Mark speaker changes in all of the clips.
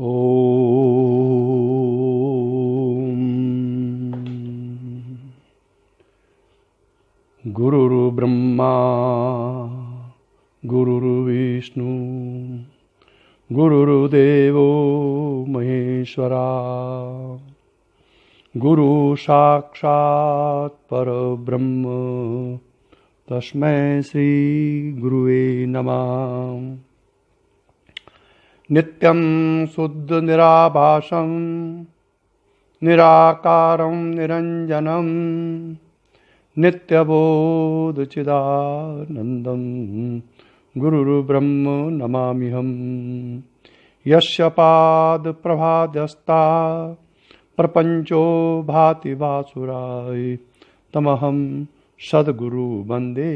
Speaker 1: ओम गुरुर्ब्रह्मा गुरुर्विष्णु गुरुर्देवो महेश्वरा गुरु साक्षात् परब्रह्म तस्मै श्री गुरुवे नमः। नित्यं शुद्ध निराभासं निराकारं निरंजनं नित्यबोध चिदानन्दं गुरुर्ब्रह्म नमाम्यहम्। यस्य पाद प्रभाद्यस्ता प्रपंचो भाति वासुराय तमहं सद्गुरु वंदे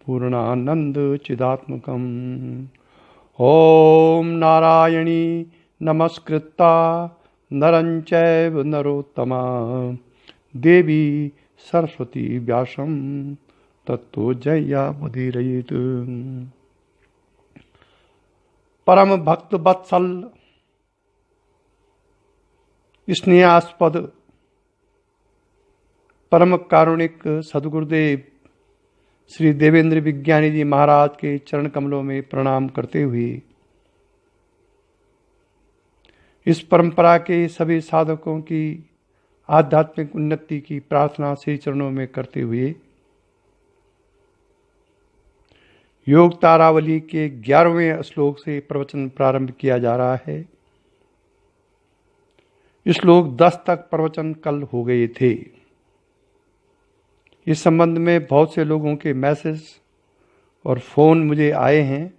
Speaker 1: पूर्णानंद चिदात्मकम्। ओम नारायणी नमस्कृता नरं चैव नरोत्तमा देवी सरस्वती व्यासं तत्तो जयमुदीरयेत्। परम भक्त वत्सल स्नेहास्पद परम कारुणिक सद्गुरुदेव श्री देवेंद्र विज्ञानी जी महाराज के चरण कमलों में प्रणाम करते हुए इस परंपरा के सभी साधकों की आध्यात्मिक उन्नति की प्रार्थना श्री चरणों में करते हुए योग तारावली के 11वें श्लोक से प्रवचन प्रारंभ किया जा रहा है। श्लोक 10 तक प्रवचन कल हो गए थे। इस संबंध में बहुत से लोगों के मैसेज और फ़ोन मुझे आए हैं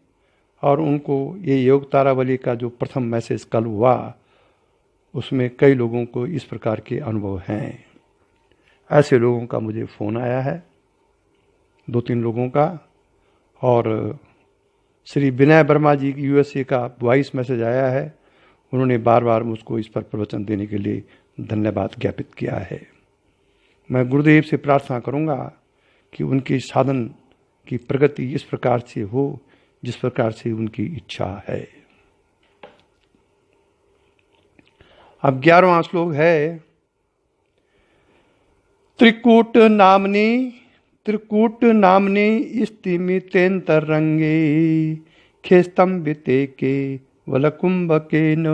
Speaker 1: और उनको ये योग तारावली का जो प्रथम मैसेज कल हुआ उसमें कई लोगों को इस प्रकार के अनुभव हैं। ऐसे लोगों का मुझे फ़ोन आया है, 2-3 लोगों का, और श्री विनय वर्मा जी की USA का वॉइस मैसेज आया है। उन्होंने बार बार मुझको इस पर प्रवचन देने के लिए धन्यवाद ज्ञापित किया है। मैं गुरुदेव से प्रार्थना करूंगा कि उनकी साधन की प्रगति इस प्रकार से हो जिस प्रकार से उनकी इच्छा है। अब 11वां श्लोक है। त्रिकूट नामनी स्तिमितेन्तरंगे खेस्तंबिते के वलकुंभकेन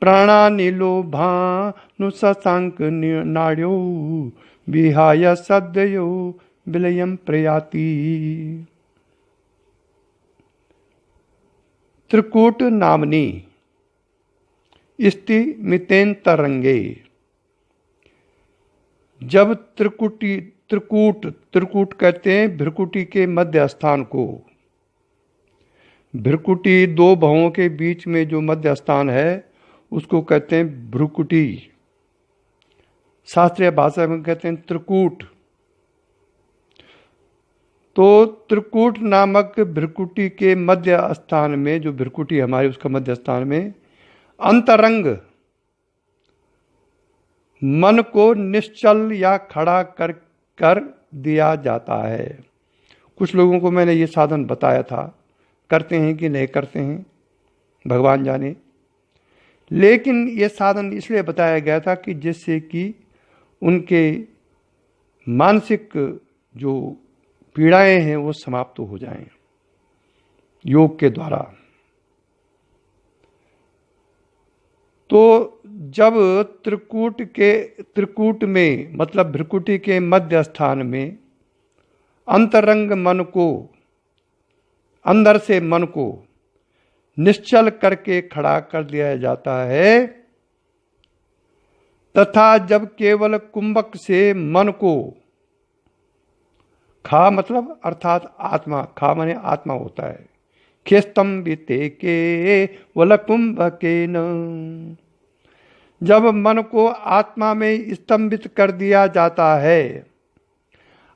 Speaker 1: प्राणानिलोभानुशशांक नाड्यो विहाय सद्यो विलयं प्रयाति। त्रिकूट नामनी स्तिमितेन्तरंगे। जब त्रिकूट कहते हैं भ्रकुटी के मध्य स्थान को। भ्रकुटी 2 भवों के बीच में जो मध्य स्थान है उसको कहते हैं भ्रुकुटी। शास्त्रीय भाषा में कहते हैं त्रिकूट। तो त्रिकूट नामक भ्रकुटी के मध्य स्थान में, जो भ्रकुटी हमारे उसका मध्य स्थान में अंतरंग मन को निश्चल या खड़ा कर दिया जाता है। कुछ लोगों को मैंने ये साधन बताया था, करते हैं कि नहीं करते हैं भगवान जाने। लेकिन ये साधन इसलिए बताया गया था कि जिससे कि उनके मानसिक जो पीड़ाएं हैं वो समाप्त हो जाएं योग के द्वारा। तो जब त्रिकूट में मतलब भ्रकुटी के मध्य स्थान में अंतरंग मन को, अंदर से मन को निश्चल करके खड़ा कर दिया जाता है, तथा जब केवल कुंभक से मन को, खा मतलब अर्थात आत्मा, खा माने आत्मा होता है, खेस्तंबिते के वल कुंभकेन, जब मन को आत्मा में स्तंभित कर दिया जाता है।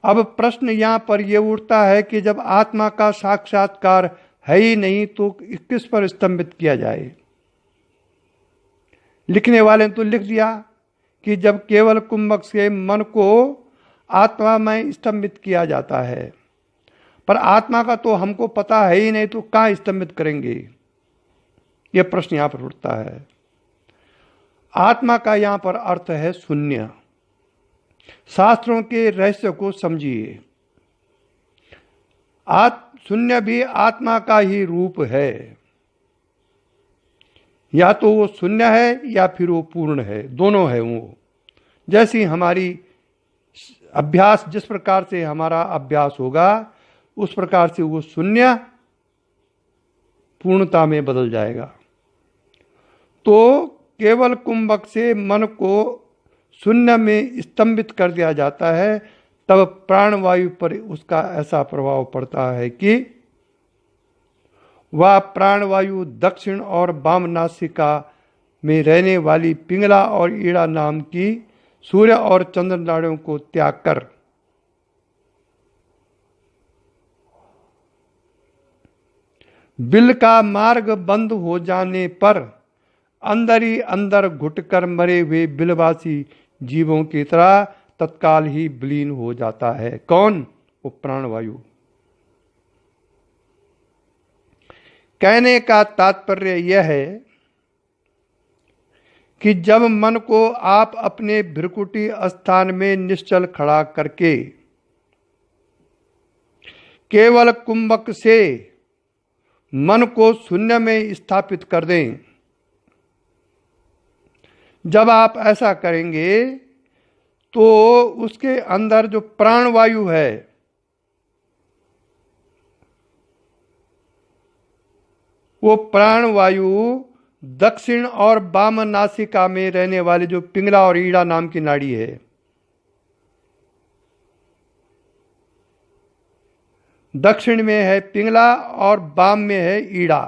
Speaker 1: अब प्रश्न यहाँ पर यह उठता है कि जब आत्मा का साक्षात्कार है ही नहीं तो किस पर स्तंभित किया जाए। लिखने वाले ने तो लिख दिया कि जब केवल कुंभक से मन को आत्मा में स्तंभित किया जाता है, पर आत्मा का तो हमको पता है ही नहीं, तो कहाँ स्तंभित करेंगे। यह प्रश्न यहां पर उठता है। आत्मा का यहां पर अर्थ है शून्य। शास्त्रों के रहस्य को समझिए। शून्य भी आत्मा का ही रूप है। या तो वो शून्य है या फिर वो पूर्ण है, दोनों है वो। जैसी हमारी अभ्यास, जिस प्रकार से हमारा अभ्यास होगा उस प्रकार से वो शून्य पूर्णता में बदल जाएगा। तो केवल कुंभक से मन को शून्य में स्तंभित कर दिया जाता है, तब प्राणवायु पर उसका ऐसा प्रभाव पड़ता है कि वह प्राणवायु दक्षिण और वाम नासिका में रहने वाली पिंगला और ईड़ा नाम की सूर्य और चंद्र नाड़ियों को त्याग कर बिल का मार्ग बंद हो जाने पर अंदर ही अंदर घुटकर मरे हुए बिलवासी जीवों की तरह तत्काल ही विलीन हो जाता है। कौन? वो प्राणवायु। कहने का तात्पर्य यह है कि जब मन को आप अपने भ्रुकुटी स्थान में निश्चल खड़ा करके केवल कुंभक से मन को शून्य में स्थापित कर दें, जब आप ऐसा करेंगे तो उसके अंदर जो प्राणवायु है वो प्राणवायु दक्षिण और वाम नासिका में रहने वाले जो पिंगला और ईड़ा नाम की नाड़ी है, दक्षिण में है पिंगला और वाम में है ईड़ा।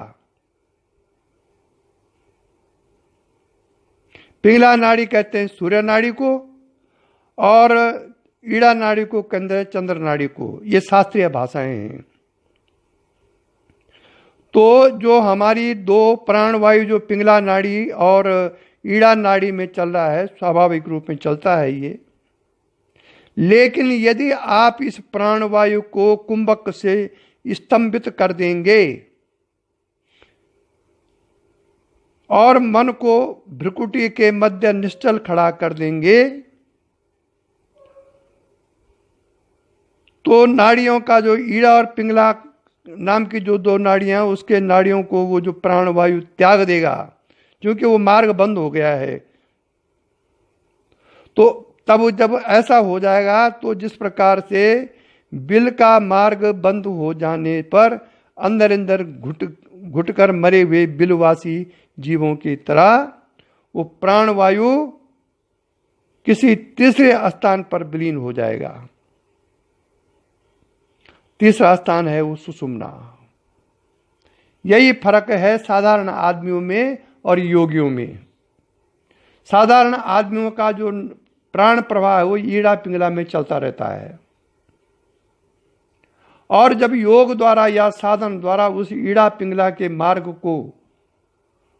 Speaker 1: पिंगला नाड़ी कहते हैं सूर्य नाड़ी को और ईड़ा नाड़ी को कहते हैं चंद्र नाड़ी को। ये शास्त्रीय भाषाएं हैं। तो जो हमारी दो प्राणवायु जो पिंगला नाड़ी और ईड़ा नाड़ी में चल रहा है, स्वाभाविक रूप में चलता है ये। लेकिन यदि आप इस प्राणवायु को कुंभक से स्तंभित कर देंगे और मन को भ्रुकुटी के मध्य निश्चल खड़ा कर देंगे, तो नाड़ियों का जो ईड़ा और पिंगला नाम की जो दो नाड़ियां, उसके नाड़ियों को वो जो प्राणवायु त्याग देगा, क्योंकि वो मार्ग बंद हो गया है। तो तब जब ऐसा हो जाएगा तो जिस प्रकार से बिल का मार्ग बंद हो जाने पर अंदर अंदर घुट कर मरे हुए बिलवासी जीवों की तरह वो प्राणवायु किसी तीसरे स्थान पर विलीन हो जाएगा। तीसरा स्थान है वो सुषुम्ना। यही फर्क है साधारण आदमियों में और योगियों में। साधारण आदमियों का जो प्राण प्रवाह है वो ईड़ा पिंगला में चलता रहता है, और जब योग द्वारा या साधन द्वारा उस ईड़ा पिंगला के मार्ग को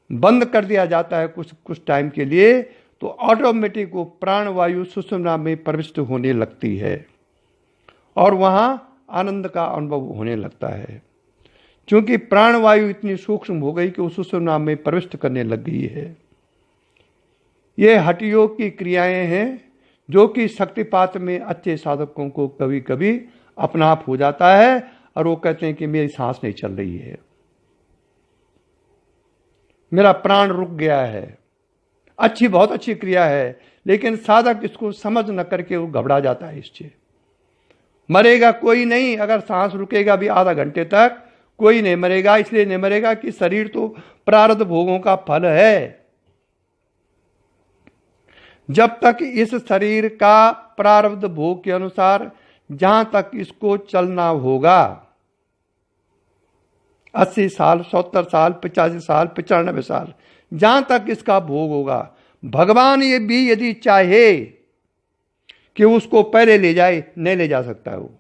Speaker 1: बंद कर दिया जाता है कुछ टाइम के लिए, तो ऑटोमेटिक वो प्राणवायु सुषुम्ना में प्रविष्ट होने लगती है और वहां आनंद का अनुभव होने लगता है, क्योंकि प्राणवायु इतनी सूक्ष्म हो गई कि वो सुषुम्ना में प्रविष्ट करने लग गई है। ये हठ योग की क्रियाएं हैं जो कि शक्तिपात में अच्छे साधकों को कभी कभी अपना आप हो जाता है और वो कहते हैं कि मेरी सांस नहीं चल रही है, मेरा प्राण रुक गया है। बहुत अच्छी क्रिया है, लेकिन साधक इसको समझ न करके वो घबरा जाता है इससे। मरेगा कोई नहीं, अगर सांस रुकेगा भी आधा घंटे तक कोई नहीं मरेगा। इसलिए नहीं मरेगा कि शरीर तो प्रारब्ध भोगों का फल है। जब तक इस शरीर का प्रारब्ध भोग के अनुसार जहां तक इसको चलना होगा, 80 साल, 70 साल, 85 साल, 95 साल, जहां तक इसका भोग होगा, भगवान ये भी यदि चाहे कि उसको पहले ले जाए, नहीं ले जा सकता है वो,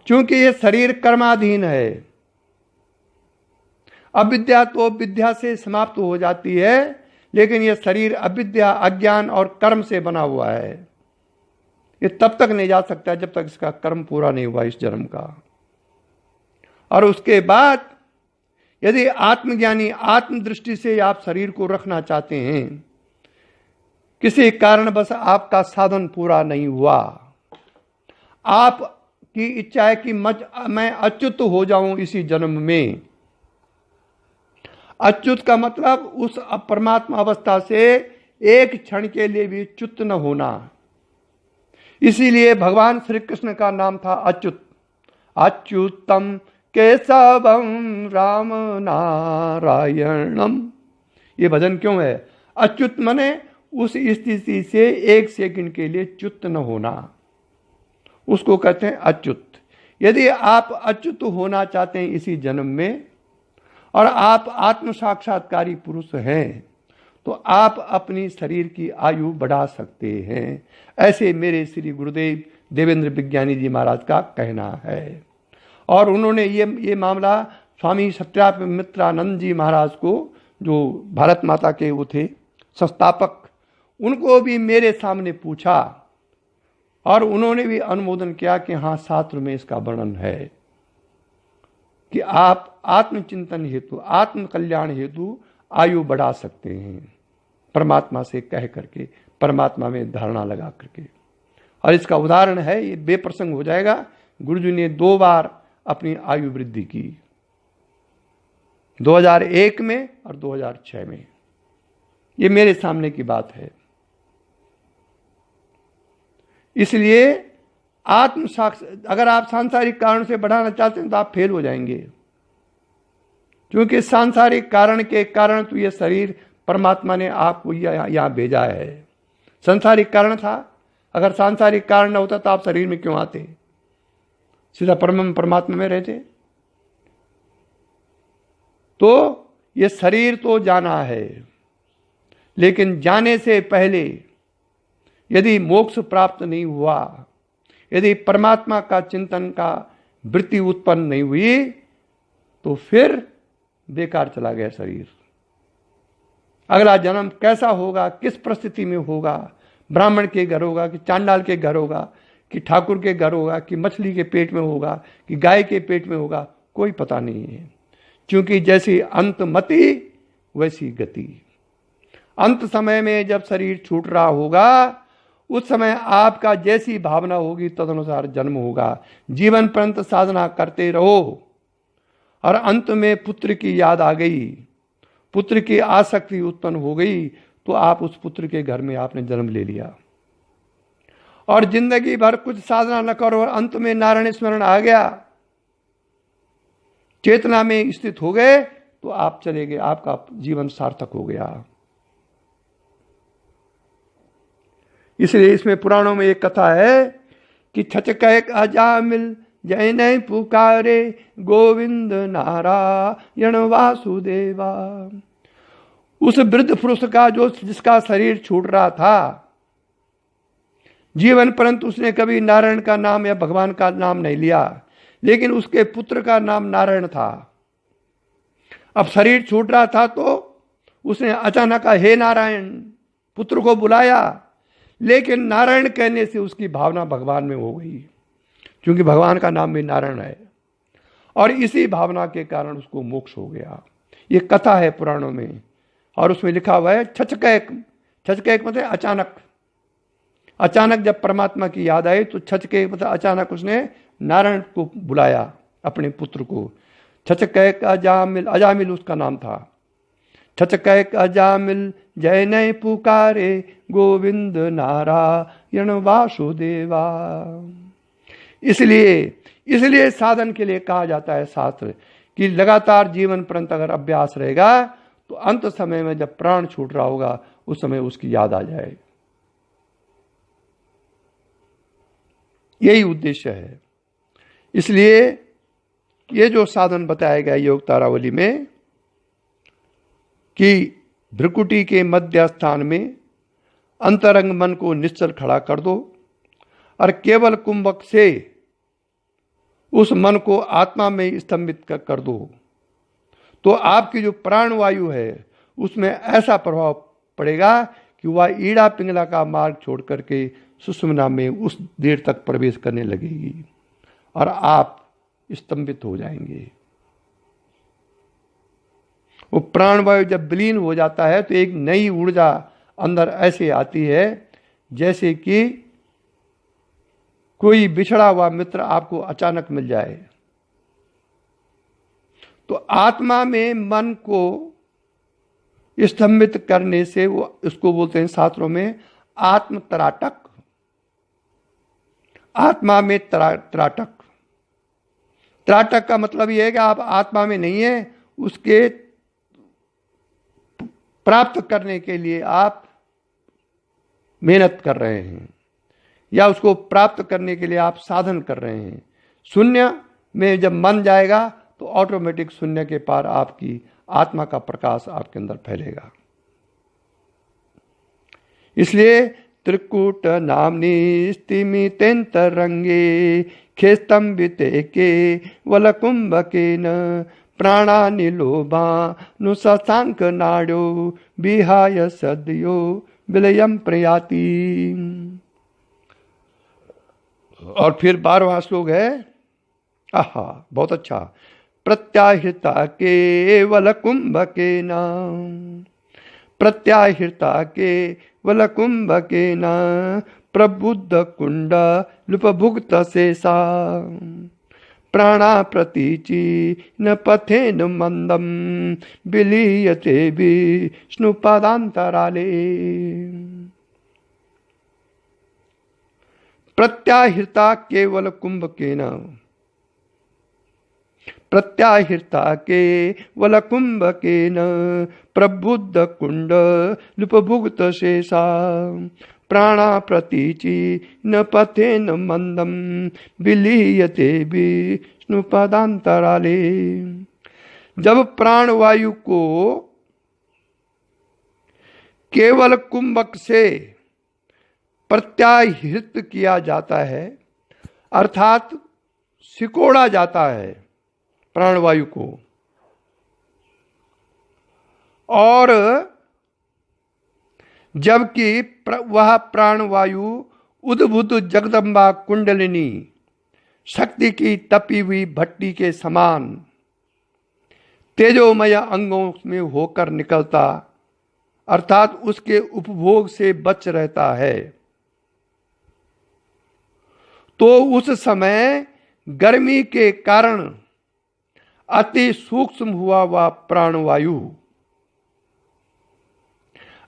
Speaker 1: क्योंकि ये शरीर कर्माधीन है। अविद्या तो विद्या से समाप्त हो जाती है, लेकिन यह शरीर अविद्या, अज्ञान और कर्म से बना हुआ है। ये तब तक नहीं जा सकता जब तक इसका कर्म पूरा नहीं हुआ इस जन्म का। और उसके बाद यदि आत्मज्ञानी आत्मदृष्टि से आप शरीर को रखना चाहते हैं, किसी कारणवश आपका साधन पूरा नहीं हुआ, आपकी इच्छा है कि मैं अच्युत हो जाऊं इसी जन्म में। अच्युत का मतलब उस परमात्मा अवस्था से एक क्षण के लिए भी च्युत न होना। इसीलिए भगवान श्री कृष्ण का नाम था अच्युत। अच्युतम केशवम राम नारायणम। ये भजन क्यों है? अच्युत मने उस स्थिति से एक सेकंड के लिए च्युत न होना, उसको कहते हैं अच्युत। यदि आप अच्युत होना चाहते हैं इसी जन्म में और आप आत्म साक्षात्कारी पुरुष हैं, तो आप अपनी शरीर की आयु बढ़ा सकते हैं। ऐसे मेरे श्री गुरुदेव देवेंद्र विज्ञानी जी महाराज का कहना है। और उन्होंने ये मामला स्वामी सत्यामित्रानंद जी महाराज को, जो भारत माता के वो थे संस्थापक, उनको भी मेरे सामने पूछा और उन्होंने भी अनुमोदन किया कि हाँ, शास्त्र में इसका वर्णन है कि आप आत्मचिंतन हेतु, आत्म कल्याण हेतु आयु बढ़ा सकते हैं, परमात्मा से कह करके, परमात्मा में धारणा लगा करके। और इसका उदाहरण है, ये बेप्रसंग हो जाएगा, गुरुजी ने 2 बार अपनी आयु वृद्धि की, 2001 में और 2006 में। ये मेरे सामने की बात है। इसलिए अगर आप सांसारिक कारण से बढ़ाना चाहते हैं तो आप फेल हो जाएंगे, क्योंकि सांसारिक कारण के कारण तो ये शरीर परमात्मा ने आपको यहां भेजा है। सांसारिक कारण था, अगर सांसारिक कारण न होता तो आप शरीर में क्यों आते? सीधा परमात्मा में रहते। तो ये शरीर तो जाना है, लेकिन जाने से पहले यदि मोक्ष प्राप्त नहीं हुआ, यदि परमात्मा का चिंतन का वृत्ति उत्पन्न नहीं हुई, तो फिर बेकार चला गया शरीर। अगला जन्म कैसा होगा, किस परिस्थिति में होगा, ब्राह्मण के घर होगा कि चांडाल के घर होगा कि ठाकुर के घर होगा कि मछली के पेट में होगा कि गाय के पेट में होगा, कोई पता नहीं है। क्योंकि जैसी अंतमति वैसी गति। अंत समय में जब शरीर छूट रहा होगा, उस समय आपका जैसी भावना होगी तदनुसार जन्म होगा। जीवन पर्यंत साधना करते रहो और अंत में पुत्र की याद आ गई, पुत्र की आसक्ति उत्पन्न हो गई, तो आप उस पुत्र के घर में आपने जन्म ले लिया। और जिंदगी भर कुछ साधना न करो और अंत में नारायण स्मरण आ गया, चेतना में स्थित हो गए, तो आप चले गए, आपका जीवन सार्थक हो गया। इसलिए इसमें पुराणों में एक कथा है कि छचक अजामिल जय नहीं पुकारे गोविंद नारायण वासुदेवा। उस वृद्ध पुरुष का जिसका शरीर छूट रहा था, जीवन परंतु उसने कभी नारायण का नाम या भगवान का नाम नहीं लिया, लेकिन उसके पुत्र का नाम नारायण था। अब शरीर छूट रहा था तो उसने अचानक हे नारायण पुत्र को बुलाया, लेकिन नारायण कहने से उसकी भावना भगवान में हो गई, क्योंकि भगवान का नाम भी नारायण है, और इसी भावना के कारण उसको मोक्ष हो गया। ये कथा है पुराणों में, और उसमें लिखा हुआ है छचकैक। छचकैक मतलब अचानक। अचानक जब परमात्मा की याद आई तो छचकैक मतलब अचानक उसने नारायण को बुलाया, अपने पुत्र को। छचकैक अजामिल, अजामिल उसका नाम था। छचकैक अजामिल जय नय पुकारे गोविंद नारायण वासुदेवा। इसलिए साधन के लिए कहा जाता है शास्त्र कि लगातार जीवन पर्यंत अगर अभ्यास रहेगा तो अंत समय में जब प्राण छूट रहा होगा उस समय उसकी याद आ जाए। यही उद्देश्य है। इसलिए ये जो साधन बताया गया योग तारावली में कि भ्रुकुटी के मध्य स्थान में अंतरंग मन को निश्चल खड़ा कर दो और केवल कुंभक से उस मन को आत्मा में स्तंभित कर दो, तो आपकी जो प्राण वायु है उसमें ऐसा प्रभाव पड़ेगा कि वह ईड़ा पिंगला का मार्ग छोड़ करके सुषुम्ना में उस देर तक प्रवेश करने लगेगी और आप स्तंभित हो जाएंगे। वो प्राणवायु जब विलीन हो जाता है तो एक नई ऊर्जा अंदर ऐसे आती है जैसे कि कोई बिछड़ा हुआ मित्र आपको अचानक मिल जाए। तो आत्मा में मन को स्तंभित करने से वो इसको बोलते हैं शास्त्रों में आत्म त्राटक। आत्मा में त्राटक, त्राटक का मतलब यह है कि आप आत्मा में नहीं है, उसके प्राप्त करने के लिए आप मेहनत कर रहे हैं या उसको प्राप्त करने के लिए आप साधन कर रहे हैं। शून्य में जब मन जाएगा तो ऑटोमेटिक शून्य के पार आपकी आत्मा का प्रकाश आपके अंदर फैलेगा। इसलिए त्रिकूट नामनी स्तिमितेन्तरंगे खेस्तंबिते के वलकुंभकेन प्राणानिलोभानुशशांक नाड्यो विहाय सद्यो विलयम प्रयाति। और फिर 12वां श्लोक है, आहा बहुत अच्छा। प्रत्याहृता केवल कुंभकेन, प्रत्याहृता केवल कुंभकेन प्रबुद्ध कुंड लुपभुक्त शेषा प्राणा प्रतीचि न पथेन मंदम विलीयते विष्णुपादांतराले। प्रत्याहृता केवल कुंभकेन, प्रत्याहृता केवल कुंभकेन प्रबुद्ध कुंड लुपभुक्त शेषा प्राणा प्रतीचि न पथेन मंदम विलीयते विष्णुपादांतराले। जब प्राणवायु को केवल कुंभक से प्रत्याहृत किया जाता है, अर्थात सिकोड़ा जाता है प्राणवायु को, और जबकि वह प्राणवायु उद्भुत जगदम्बा कुंडलिनी शक्ति की तपी हुई भट्टी के समान तेजोमय अंगों में होकर निकलता, अर्थात उसके उपभोग से बच रहता है, तो उस समय गर्मी के कारण अति सूक्ष्म हुआ वह प्राणवायु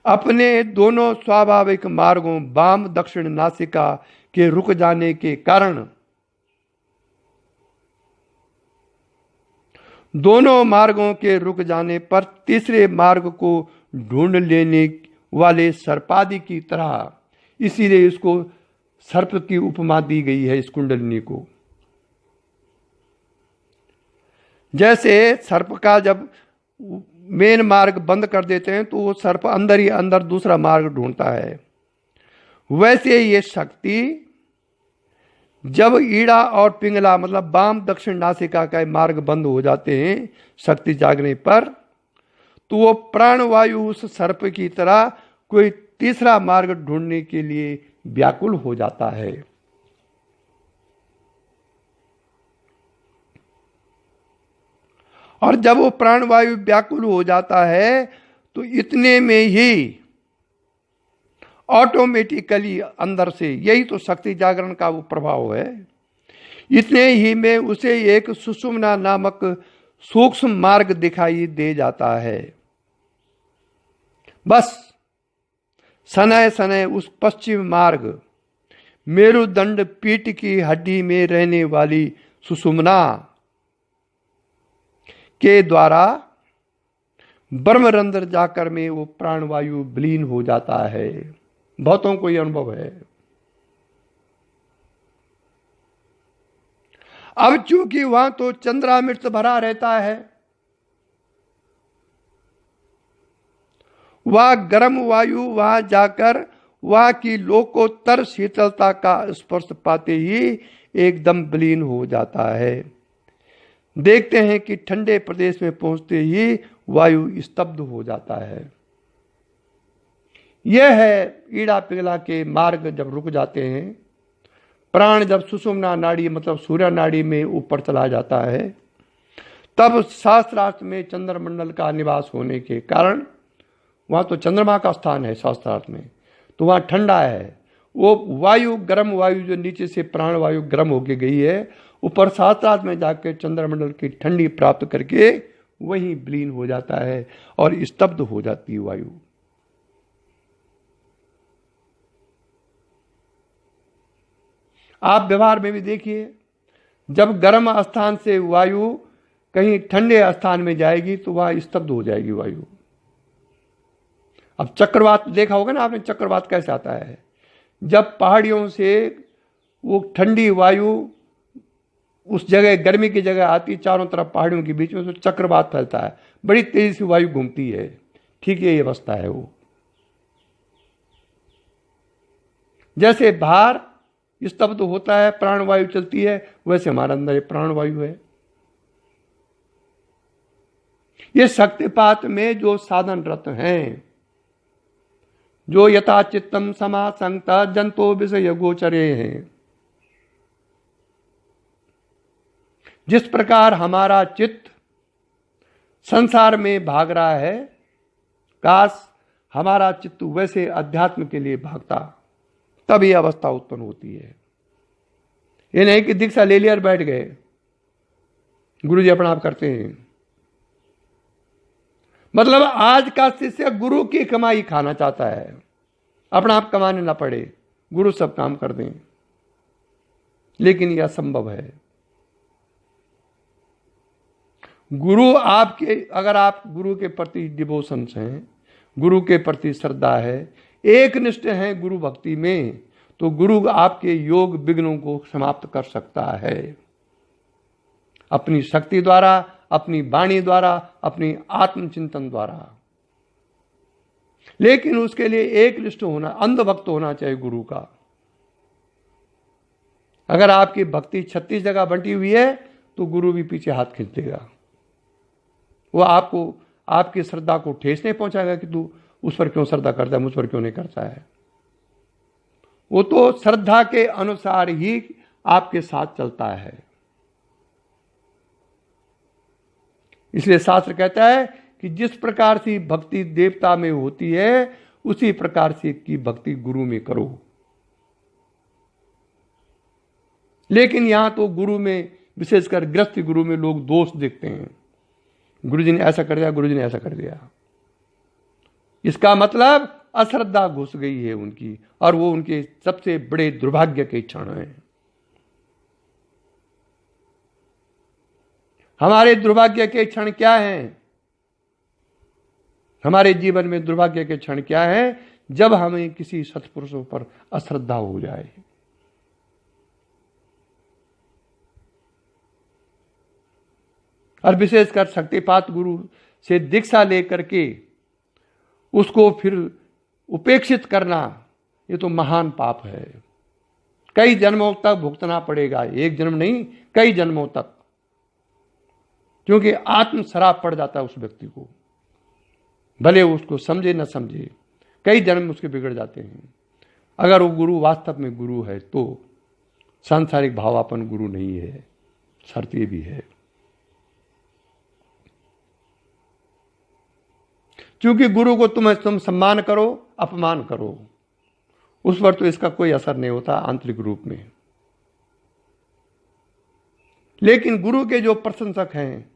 Speaker 1: अपने दोनों स्वाभाविक मार्गों वाम दक्षिण नासिका के रुक जाने के कारण दोनों मार्गों के रुक जाने पर तीसरे मार्ग को ढूंढ लेने वाले सर्पादि की तरह, इसीलिए इसको सर्प की उपमा दी गई है इस कुंडलिनी को। जैसे सर्प का जब मेन मार्ग बंद कर देते हैं तो वो सर्प अंदर ही अंदर दूसरा मार्ग ढूंढता है, वैसे ये शक्ति जब ईड़ा और पिंगला मतलब वाम दक्षिण नासिका का मार्ग बंद हो जाते हैं शक्ति जागने पर, तो वो प्राणवायु उस सर्प की तरह कोई तीसरा मार्ग ढूंढने के लिए व्याकुल हो जाता है। और जब वो प्राणवायु व्याकुल हो जाता है तो इतने में ही ऑटोमेटिकली अंदर से, यही तो शक्ति जागरण का वो प्रभाव है, इतने ही में उसे एक सुषुम्ना नामक सूक्ष्म मार्ग दिखाई दे जाता है। बस सनय सनय उस पश्चिम मार्ग मेरुदंड पीठ की हड्डी में रहने वाली सुषुम्ना के द्वारा ब्रह्मरंध्र जाकर में वो प्राणवायु विलीन हो जाता है। बहुतों को यह अनुभव है। अब चूंकि वहां तो चंद्रामृत भरा रहता है, वह गर्म वायु वहां जाकर वहां की लोकोत्तर शीतलता का स्पर्श पाते ही एकदम विलीन हो जाता है। देखते हैं कि ठंडे प्रदेश में पहुंचते ही वायु स्तब्ध हो जाता है। यह है ईड़ा पिघला के मार्ग जब रुक जाते हैं, प्राण जब सुषुम्ना नाड़ी मतलब सूर्य नाड़ी में ऊपर चला जाता है, तब शास्त्रार्थ में चंद्रमंडल का निवास होने के कारण, वहाँ तो चंद्रमा का स्थान है शास्त्रार्थ में, तो वहाँ ठंडा है। वो वायु, गर्म वायु जो नीचे से प्राण वायु गर्म होके गई है, ऊपर शास्त्रार्थ में जाकर चंद्रमंडल की ठंडी प्राप्त करके वहीं विलीन हो जाता है और स्तब्ध हो जाती है वायु। आप व्यवहार में भी देखिए, जब गर्म स्थान से वायु कहीं ठंडे स्थान में जाएगी तो वह स्तब्ध हो जाएगी वायु। अब चक्रवात देखा होगा ना आपने, चक्रवात कैसे आता है? जब पहाड़ियों से वो ठंडी वायु उस जगह, गर्मी की जगह आती, चारों तरफ पहाड़ियों के बीच में, तो चक्रवात फैलता है, बड़ी तेजी से वायु घूमती है। ठीक ये अवस्था है वो। जैसे बाहर स्तब्ध होता है, प्राणवायु चलती है, वैसे हमारे अंदर प्राणवायु है। ये शक्तिपात में जो साधनरत हैं, जो यथा चित्तम समासंगता जंतो विषय गोचरे हैं, जिस प्रकार हमारा चित्त संसार में भाग रहा है, काश हमारा चित्त वैसे अध्यात्म के लिए भागता, तब यह अवस्था उत्पन्न होती है। ये नहीं कि दीक्षा ले लिया और बैठ गए, गुरु जी अपना आप करते हैं। मतलब आज का शिष्य गुरु की कमाई खाना चाहता है, अपना आप कमाने ना पड़े, गुरु सब काम कर दें, लेकिन यह असंभव है। गुरु आपके, अगर आप गुरु के प्रति डिवोशन हैं, गुरु के प्रति श्रद्धा है, एक निष्ठ हैं गुरु भक्ति में, तो गुरु आपके योग विघ्नों को समाप्त कर सकता है अपनी शक्ति द्वारा, अपनी वाणी द्वारा, अपनी आत्मचिंतन द्वारा। लेकिन उसके लिए एक निष्ठ होना, अंधभक्त होना चाहिए गुरु का। अगर आपकी भक्ति 36 जगह बंटी हुई है तो गुरु भी पीछे हाथ खींच देगा। वो आपको, आपकी श्रद्धा को ठेस नहीं पहुंचाएगा कि तू उस पर क्यों श्रद्धा करता है, मुझ पर क्यों नहीं करता है। वो तो श्रद्धा के अनुसार ही आपके साथ चलता है। इसलिए शास्त्र कहता है कि जिस प्रकार से भक्ति देवता में होती है, उसी प्रकार से की भक्ति गुरु में करो। लेकिन यहां तो गुरु में, विशेषकर गृहस्थ गुरु में, लोग दोष देखते हैं। गुरु जी ने ऐसा कर दिया, गुरु जी ने ऐसा कर दिया। इसका मतलब अश्रद्धा घुस गई है उनकी, और वो उनके सबसे बड़े दुर्भाग्य के क्षण हैं। हमारे दुर्भाग्य के क्षण क्या हैं? हमारे जीवन में दुर्भाग्य के क्षण क्या हैं? जब हमें किसी सत्पुरुषों पर अश्रद्धा हो जाए। और विशेषकर शक्तिपात गुरु से दीक्षा लेकर के उसको फिर उपेक्षित करना, ये तो महान पाप है। कई जन्मों तक भुगतना पड़ेगा, एक जन्म नहीं, कई जन्मों तक, क्योंकि आत्म शराब पड़ जाता है उस व्यक्ति को, भले उसको समझे न समझे, कई जन्म उसके बिगड़ जाते हैं। अगर वो गुरु वास्तव में गुरु है तो सांसारिक भावापन गुरु नहीं है, शर्त ये भी है। क्योंकि गुरु को तुम सम्मान करो, अपमान करो, उस पर तो इसका कोई असर नहीं होता आंतरिक रूप में। लेकिन गुरु के जो प्रशंसक हैं,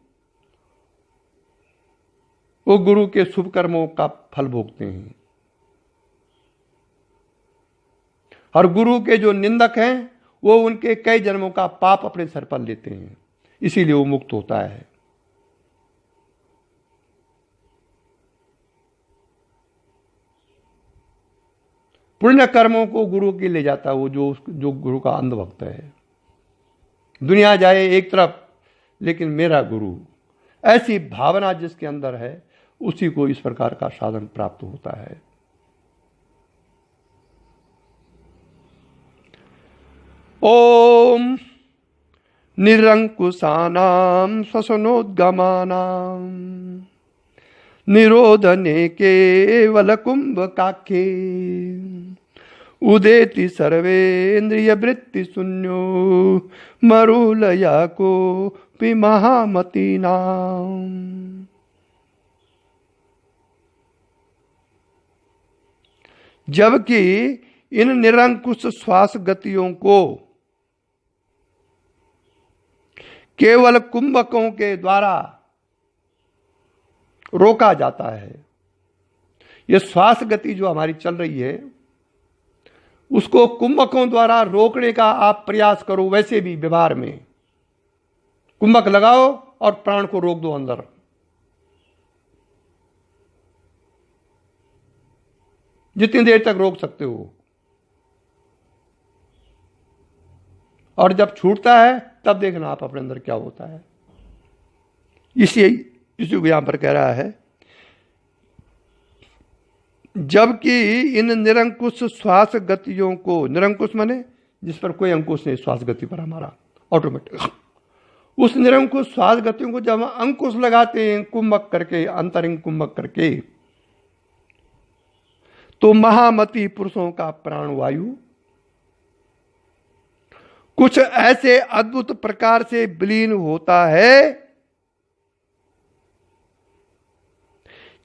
Speaker 1: वो गुरु के शुभ कर्मों का फल भोगते हैं, और गुरु के जो निंदक हैं, वो उनके कई जन्मों का पाप अपने सर पर लेते हैं, इसीलिए वो मुक्त होता है। पुण्य कर्मों को गुरु के ले जाता है वो, जो गुरु का अंधभक्त है। दुनिया जाए एक तरफ, लेकिन मेरा गुरु, ऐसी भावना जिसके अंदर है, उसी को इस प्रकार का साधन प्राप्त होता है। ओम निरंकुशानां श्वसनोद्गमानां निरोधने केवल कुंभकाख्ये उदेति सर्वेन्द्रिय वृत्ति शून्यो मरुलया को महामतीनाम्। जबकि इन निरंकुश श्वास गतियों को केवल कुंभकों के द्वारा रोका जाता है। यह श्वास गति जो हमारी चल रही है उसको कुंभकों द्वारा रोकने का आप प्रयास करो। वैसे भी व्यवहार में कुंभक लगाओ और प्राण को रोक दो अंदर। जितनी देर तक रोक सकते हो, और जब छूटता है तब देखना आप अपने अंदर क्या होता है। इसी यहां पर कह रहा है, जबकि इन निरंकुश श्वास गतियों को, निरंकुश माने जिस पर कोई अंकुश नहीं श्वास गति पर हमारा ऑटोमेटिक, उस निरंकुश श्वास गतियों को जब अंकुश लगाते हैं कुंभक करके, अंतरिंग कुंभक करके, तो महामती पुरुषों का प्राणवायु कुछ ऐसे अद्भुत प्रकार से विलीन होता है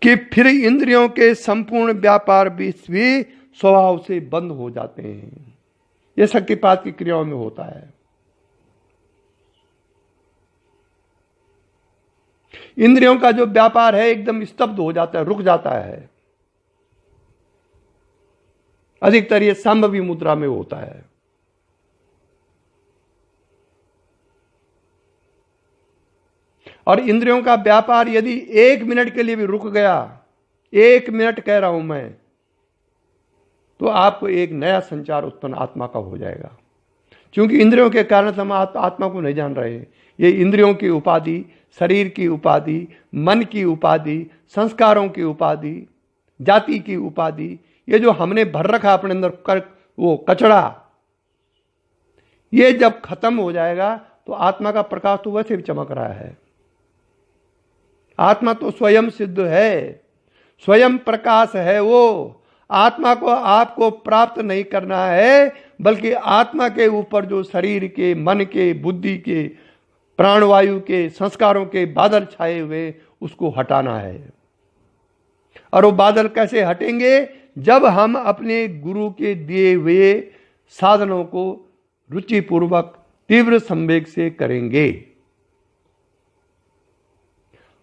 Speaker 1: कि फिर इंद्रियों के संपूर्ण व्यापार भी स्वभाव से बंद हो जाते हैं। यह शक्तिपात की क्रियाओं में होता है। इंद्रियों का जो व्यापार है एकदम स्तब्ध हो जाता है, रुक जाता है। अधिकतर यह संभवी मुद्रा में होता है। और इंद्रियों का व्यापार यदि 1 मिनट के लिए भी रुक गया, 1 मिनट कह रहा हूं मैं, तो आपको एक नया संचार उत्पन्न आत्मा का हो जाएगा। क्योंकि इंद्रियों के कारण हम आत्मा को नहीं जान रहे हैं। ये इंद्रियों की उपाधि, शरीर की उपाधि, मन की उपाधि, संस्कारों की उपाधि, जाति की उपाधि, ये जो हमने भर रखा अपने अंदर वो कचड़ा, ये जब खत्म हो जाएगा तो आत्मा का प्रकाश तो वैसे भी चमक रहा है। आत्मा तो स्वयं सिद्ध है, स्वयं प्रकाश है। वो आत्मा को आपको प्राप्त नहीं करना है, बल्कि आत्मा के ऊपर जो शरीर के, मन के, बुद्धि के, प्राणवायु के, संस्कारों के बादल छाए हुए, उसको हटाना है। और वो बादल कैसे हटेंगे? जब हम अपने गुरु के दिए हुए साधनों को रुचिपूर्वक तीव्र संवेग से करेंगे।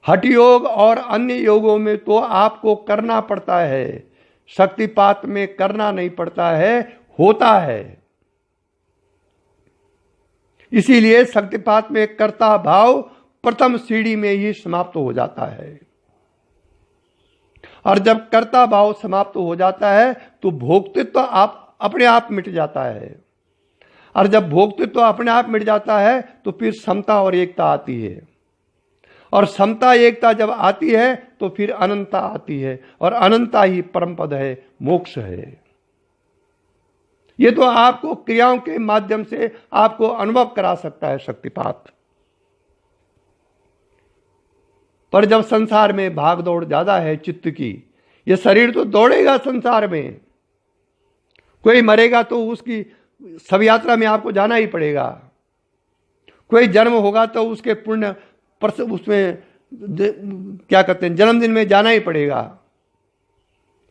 Speaker 1: हठ योग और अन्य योगों में तो आपको करना पड़ता है, शक्तिपात में करना नहीं पड़ता है, होता है। इसीलिए शक्तिपात में कर्ता भाव प्रथम सीढ़ी में ही समाप्त हो जाता है। और जब कर्ता भाव समाप्त हो जाता है तो भोक्तृत्व आप अपने आप मिट जाता है। और जब भोक्तृत्व अपने आप मिट जाता है तो फिर समता और एकता आती है। और समता एकता जब आती है तो फिर अनंतता आती है, और अनंतता ही परम पद है, मोक्ष है। ये तो आपको क्रियाओं के माध्यम से आपको अनुभव करा सकता है शक्तिपात। पर जब संसार में भाग दौड़ ज्यादा है चित्त की, ये शरीर तो दौड़ेगा संसार में। कोई मरेगा तो उसकी शव यात्रा में आपको जाना ही पड़ेगा। कोई जन्म होगा तो उसके पुण्य पर उसमें क्या कहते हैं, जन्मदिन में जाना ही पड़ेगा।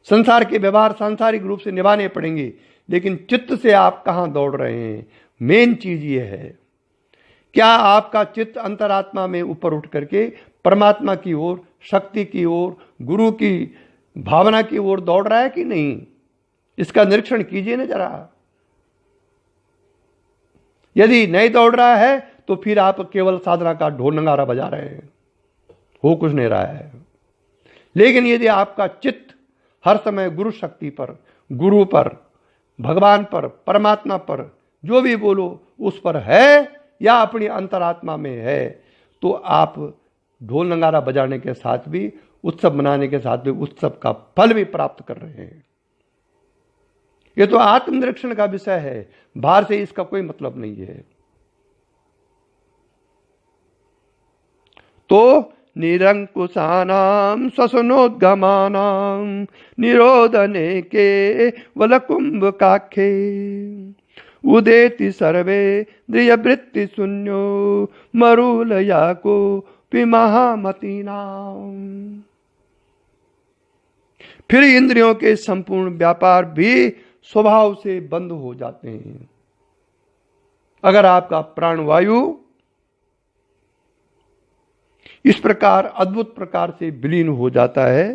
Speaker 1: संसार के व्यवहार सांसारिक रूप से निभाने पड़ेंगे, लेकिन चित्त से आप कहां दौड़ रहे हैं? मेन चीज ये है, क्या आपका चित्त अंतरात्मा में ऊपर उठ करके परमात्मा की ओर, शक्ति की ओर, गुरु की भावना की ओर दौड़ रहा है कि नहीं? इसका निरीक्षण कीजिए ना जरा। यदि नहीं दौड़ रहा है तो फिर आप केवल साधना का ढोल नगारा बजा रहे हैं, हो कुछ नहीं रहा है। लेकिन यदि आपका चित्त हर समय गुरु शक्ति पर, गुरु पर, भगवान पर, परमात्मा पर, जो भी बोलो उस पर है, या अपनी अंतरात्मा में है, तो आप ढोल नगारा बजाने के साथ भी, उत्सव मनाने के साथ भी उत्सव का फल भी प्राप्त कर रहे हैं। यह तो आत्मनिरीक्षण का विषय है, बाहर से इसका कोई मतलब नहीं है। तो निरंकुशानां स्वसनोद्गमानां निरोधने के वल कुंभ काखे उदेति सर्वे द्रियवृत्ति शून्यो मरुलया को महामतीनाम। फिर इंद्रियों के संपूर्ण व्यापार भी स्वभाव से बंद हो जाते हैं। अगर आपका प्राणवायु इस प्रकार अद्भुत प्रकार से विलीन हो जाता है,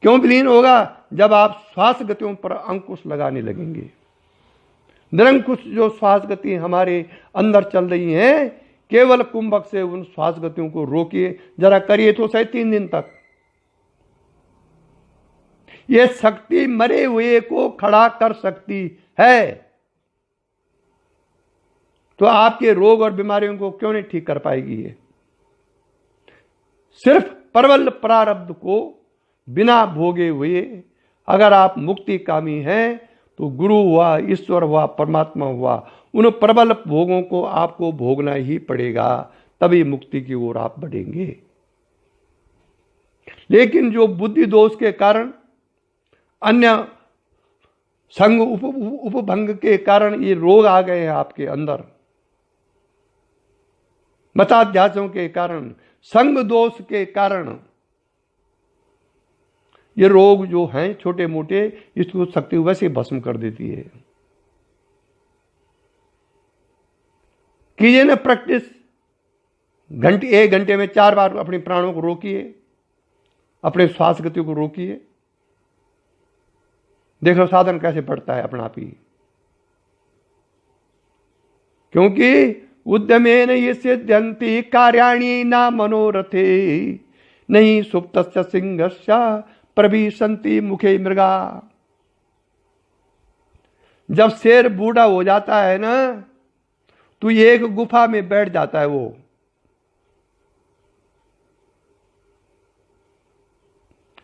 Speaker 1: क्यों विलीन होगा? जब आप श्वास गतियों पर अंकुश लगाने लगेंगे। निरंकुश जो श्वास गति हमारे अंदर चल रही हैं, केवल कुंभक से उन श्वास गतियों को रोकिए, जरा करिए तो सही 3 दिन तक। यह शक्ति मरे हुए को खड़ा कर सकती है, तो आपके रोग और बीमारियों को क्यों नहीं ठीक कर पाएगी? ये सिर्फ प्रबल प्रारब्ध को बिना भोगे हुए अगर आप मुक्ति कामी हैं, तो गुरु हुआ, ईश्वर हुआ, परमात्मा हुआ, उन प्रबल भोगों को आपको भोगना ही पड़ेगा, तभी मुक्ति की ओर आप बढ़ेंगे। लेकिन जो बुद्धि दोष के कारण, अन्य संग उपभंग के कारण ये रोग आ गए हैं आपके अंदर, मताध्यासों के कारण, संग दोष के कारण ये रोग जो हैं छोटे मोटे, इसको शक्ति वैसे भस्म कर देती है। कीजिए ना प्रैक्टिस, 1 घंटे में 4 बार अपने प्राणों को रोकिए, अपने श्वास गति को रोकिए, देखो साधन कैसे बढ़ता है अपना आप ही। क्योंकि उद्यमेन ये सिद्ध्यन्ति कार्याणि न मनोरथे नहीं सुप्तस्य सिंहस्य प्रविशन्ति मुखे मृगा। जब शेर बूढ़ा हो जाता है ना, तो एक गुफा में बैठ जाता है, वो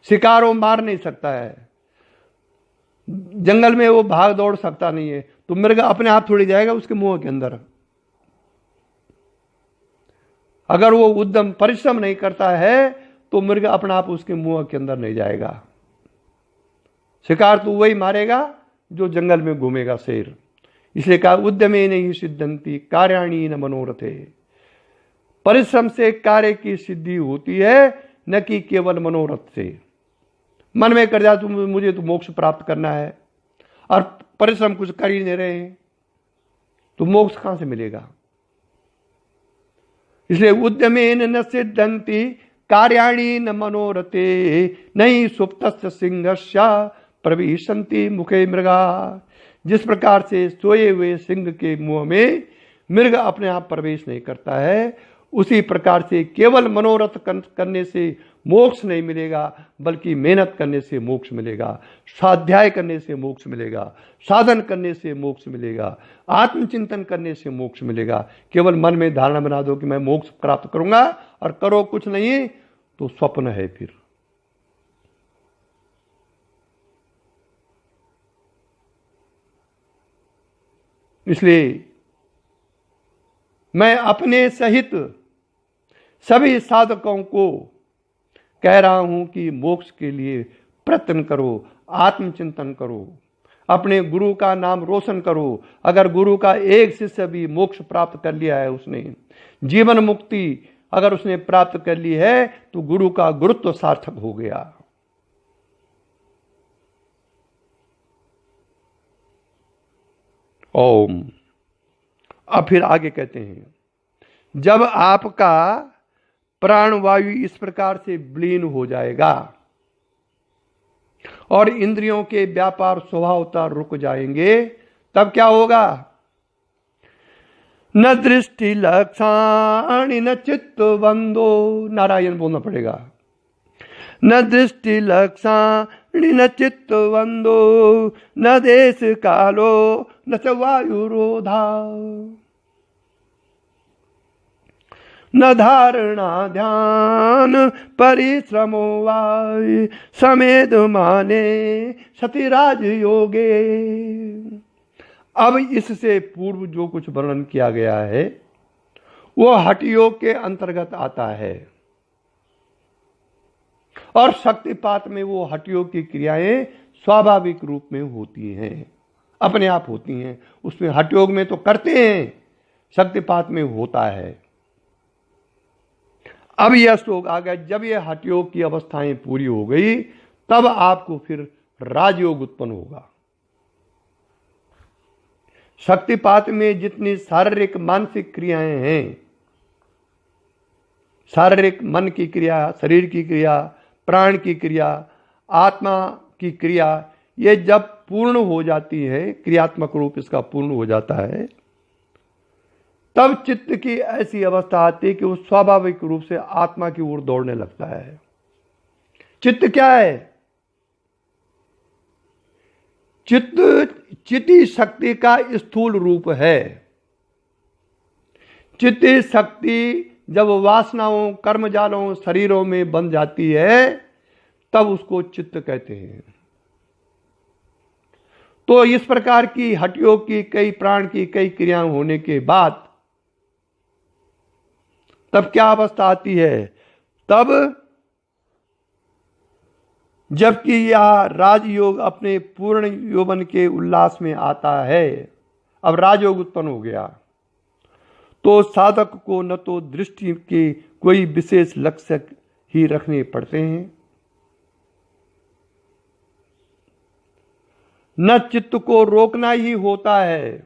Speaker 1: शिकार वो मार नहीं सकता है, जंगल में वो भाग दौड़ सकता नहीं है, तो मृग अपने आप थोड़ी जाएगा उसके मुंह के अंदर। अगर वो उद्यम परिश्रम नहीं करता है तो मृग अपना आप उसके मुंह के अंदर नहीं जाएगा। शिकार तो वही मारेगा जो जंगल में घूमेगा, शेर। इसलिए कहा उद्यमे नहीं सिद्धंती कार्याणि न मनोरथे। परिश्रम से कार्य की सिद्धि होती है, न कि केवल मनोरथ से। मन में कर जा तुम मुझे तो मोक्ष प्राप्त करना है, और परिश्रम कुछ कर ही नहीं रहे हैं, तो मोक्ष कहां से मिलेगा? इसलिए उद्यमेन न सिद्धंति कार्याणि न मनोरथे नहीं सुप्तस्य सिंहस्य प्रविशन्ति मुखे मृगा। जिस प्रकार से सोए हुए सिंह के मुंह में मृग अपने आप प्रवेश नहीं करता है, उसी प्रकार से केवल मनोरथ करने से मोक्ष नहीं मिलेगा, बल्कि मेहनत करने से मोक्ष मिलेगा, स्वाध्याय करने से मोक्ष मिलेगा, साधन करने से मोक्ष मिलेगा, आत्मचिंतन करने से मोक्ष मिलेगा। केवल मन में धारणा बना दो कि मैं मोक्ष प्राप्त करूंगा और करो कुछ नहीं, तो स्वप्न है फिर। इसलिए मैं अपने सहित सभी साधकों को कह रहा हूं कि मोक्ष के लिए प्रयत्न करो, आत्मचिंतन करो, अपने गुरु का नाम रोशन करो। अगर गुरु का एक शिष्य भी मोक्ष प्राप्त कर लिया है, उसने जीवन मुक्ति अगर उसने प्राप्त कर ली है, तो गुरु का गुरुत्व सार्थक हो गया। ओम। अब फिर आगे कहते हैं, जब आपका प्राणवायु इस प्रकार से विलीन हो जाएगा और इंद्रियों के व्यापार स्वभावतः रुक जाएंगे, तब क्या होगा? न दृष्टि लक्षाणि न चित्त बंधो, नारायण बोलना पड़ेगा। न दृष्टि लक्षाणि न चित्त बंधो न देश कालो न च वायुरोधा न धारणा ध्यान परिश्रमो वाय समेध माने सतिराज योगे। अब इससे पूर्व जो कुछ वर्णन किया गया है वो हठ योग के अंतर्गत आता है, और शक्तिपात में वो हठ योग की क्रियाएं स्वाभाविक रूप में होती हैं। अपने आप होती हैं। उसमें हठ योग में तो करते हैं, शक्तिपात में होता है। अब यह श्लोक आ गया, जब यह हठ योग की अवस्थाएं पूरी हो गई तब आपको फिर राजयोग उत्पन्न होगा। शक्तिपात में जितनी शारीरिक मानसिक क्रियाएं हैं, शारीरिक मन की क्रिया, शरीर की क्रिया, प्राण की क्रिया, आत्मा की क्रिया, ये जब पूर्ण हो जाती है, क्रियात्मक रूप इसका पूर्ण हो जाता है, तब चित्त की ऐसी अवस्था आती है कि वो स्वाभाविक रूप से आत्मा की ओर दौड़ने लगता है। चित्त क्या है? चित्त चिति शक्ति का स्थूल रूप है। चित्ति शक्ति जब वासनाओं, कर्मजालों, शरीरों में बन जाती है तब उसको चित्त कहते हैं। तो इस प्रकार की हठ योग की कई प्राण की कई क्रियाएं होने के बाद तब क्या अवस्था आती है? तब जबकि यह राजयोग अपने पूर्ण यौवन के उल्लास में आता है, अब राजयोग उत्पन्न हो गया, तो साधक को न तो दृष्टि के कोई विशेष लक्ष्य ही रखने पड़ते हैं, न चित्त को रोकना ही होता है,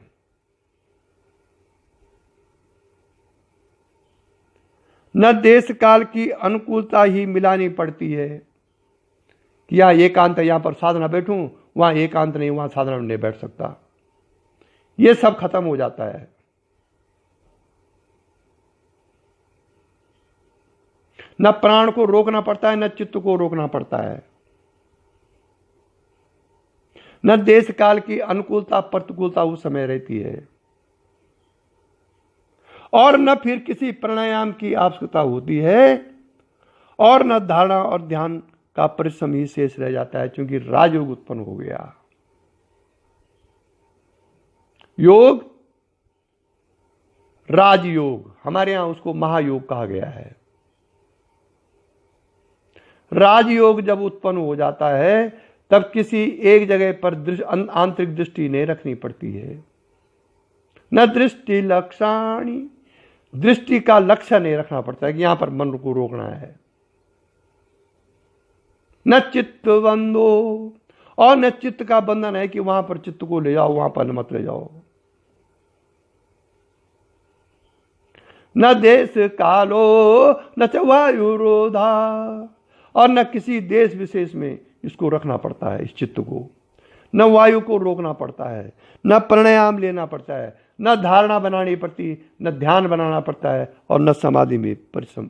Speaker 1: न देश काल की अनुकूलता ही मिलानी पड़ती है कि यहां एकांत है, यहां पर साधना बैठूं, वहां एकांत नहीं, वहां साधना नहीं बैठ सकता। यह सब खत्म हो जाता है। न प्राण को रोकना पड़ता है, न चित्त को रोकना पड़ता है, न देश काल की अनुकूलता प्रतिकूलता उस समय रहती है, और न फिर किसी प्राणायाम की आवश्यकता होती है, और न धारणा और ध्यान का परिश्रम ही शेष रह जाता है, क्योंकि राजयोग उत्पन्न हो गया। योग, राजयोग, हमारे यहां उसको महायोग कहा गया है। राजयोग जब उत्पन्न हो जाता है तब किसी एक जगह पर आंतरिक दृष्टि नहीं रखनी पड़ती है, न दृष्टि लक्षाणी, दृष्टि का लक्ष्य नहीं रखना पड़ता है कि यहां पर मन को रोकना है, न चित्त बंधो, और न चित्त का बंधन है कि वहां पर चित्त को ले जाओ, वहां पर मत ले जाओ, न देश कालो न च वायुरोधा, और न किसी देश विशेष में इसको रखना पड़ता है, इस चित्त को न वायु को रोकना पड़ता है, न प्राणायाम लेना पड़ता है, न धारणा बनानी पड़ती, न ध्यान बनाना पड़ता है, और न समाधि में परिश्रम,